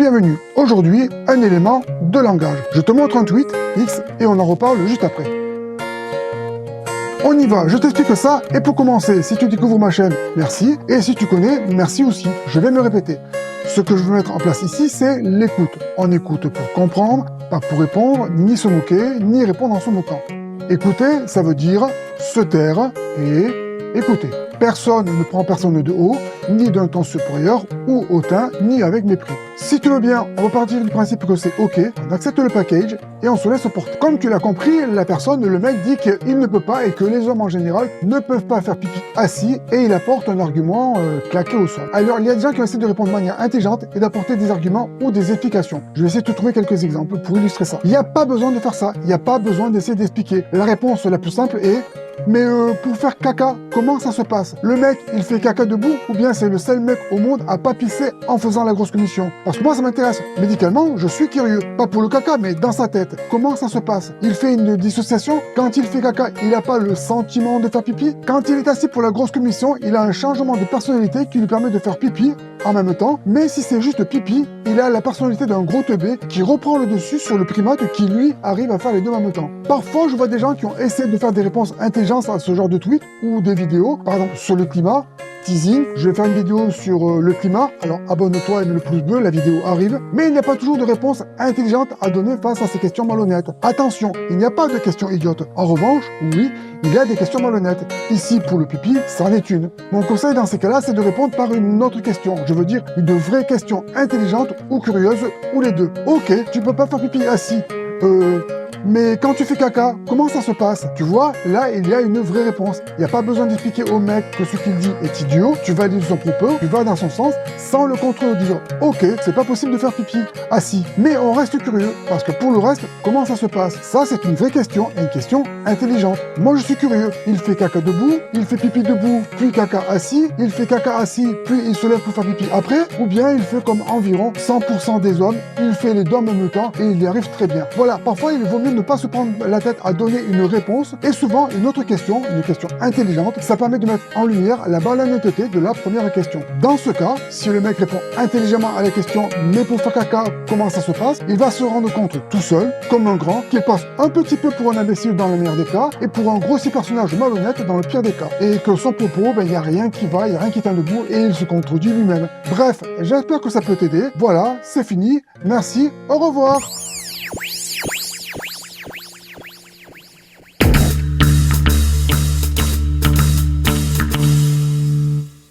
bienvenue. Aujourd'hui, un élément de langage. Je te montre un tweet, X, et on en reparle juste après. On y va, je t'explique ça, et pour commencer, si tu découvres ma chaîne, merci, et si tu connais, merci aussi. Je vais me répéter. Ce que je veux mettre en place ici, c'est l'écoute. On écoute pour comprendre, pas pour répondre, ni se moquer, ni répondre en se moquant. Écouter, ça veut dire se taire et écouter. Personne ne prend personne de haut, ni d'un ton supérieur ou hautain, ni avec mépris. Si tu veux bien, on va partir du principe que c'est OK, on accepte le package et on se laisse porter. Comme tu l'as compris, la personne, le mec dit qu'il ne peut pas et que les hommes en général ne peuvent pas faire pipi assis et il apporte un argument claqué au sol. Alors, il y a des gens qui vont essayer de répondre de manière intelligente et d'apporter des arguments ou des explications. Je vais essayer de te trouver quelques exemples pour illustrer ça. Il n'y a pas besoin de faire ça, il n'y a pas besoin d'essayer d'expliquer. La réponse la plus simple est mais pour faire caca, comment ça se passe? Le mec, il fait caca debout ou bien c'est le seul mec au monde à pas pisser en faisant la grosse commission? Parce que moi, ça m'intéresse. Médicalement, je suis curieux. Pas pour le caca, mais dans sa tête. Comment ça se passe? Il fait une dissociation? Quand il fait caca, il n'a pas le sentiment de faire pipi? Quand il est assis pour la grosse commission, il a un changement de personnalité qui lui permet de faire pipi en même temps. Mais si c'est juste pipi, il a la personnalité d'un gros teubé qui reprend le dessus sur le primate qui, lui, arrive à faire les deux en même temps. Parfois, je vois des gens qui ont essayé de faire des réponses intelligentes à ce genre de tweet ou des vidéos, par exemple sur le climat, teasing, je vais faire une vidéo sur le climat, alors abonne-toi et mets le pouce bleu, la vidéo arrive, mais il n'y a pas toujours de réponse intelligente à donner face à ces questions malhonnêtes. Attention, il n'y a pas de questions idiotes. En revanche, oui, il y a des questions malhonnêtes. Ici, pour le pipi, c'en est une. Mon conseil dans ces cas-là, c'est de répondre par une autre question. Je veux dire, une vraie question intelligente ou curieuse, ou les deux. Ok, tu peux pas faire pipi assis. Mais quand tu fais caca, comment ça se passe? Tu vois, là, il y a une vraie réponse. Il n'y a pas besoin d'expliquer au mec que ce qu'il dit est idiot. Tu valides son propos, tu vas dans son sens, sans le contredire. Ok, c'est pas possible de faire pipi assis. Mais on reste curieux, parce que pour le reste, comment ça se passe? Ça, c'est une vraie question, et une question intelligente. Moi, je suis curieux. Il fait caca debout, il fait pipi debout, puis caca assis, il fait caca assis, puis il se lève pour faire pipi après, ou bien il fait comme environ 100% des hommes, il fait les deux en même temps, et il y arrive très bien. Voilà, parfois, il vaut mieux ne pas se prendre la tête à donner une réponse et souvent une autre question, une question intelligente, ça permet de mettre en lumière la malhonnêteté de la première question. Dans ce cas, si le mec répond intelligemment à la question mais pour faire caca, comment ça se passe, il va se rendre compte tout seul, comme un grand, qu'il passe un petit peu pour un imbécile dans le meilleur des cas et pour un grossier personnage malhonnête dans le pire des cas. Et que son propos, il n'y a rien qui va, il n'y a rien qui tient debout et il se contredit lui-même. Bref, j'espère que ça peut t'aider. Voilà, c'est fini. Merci, au revoir.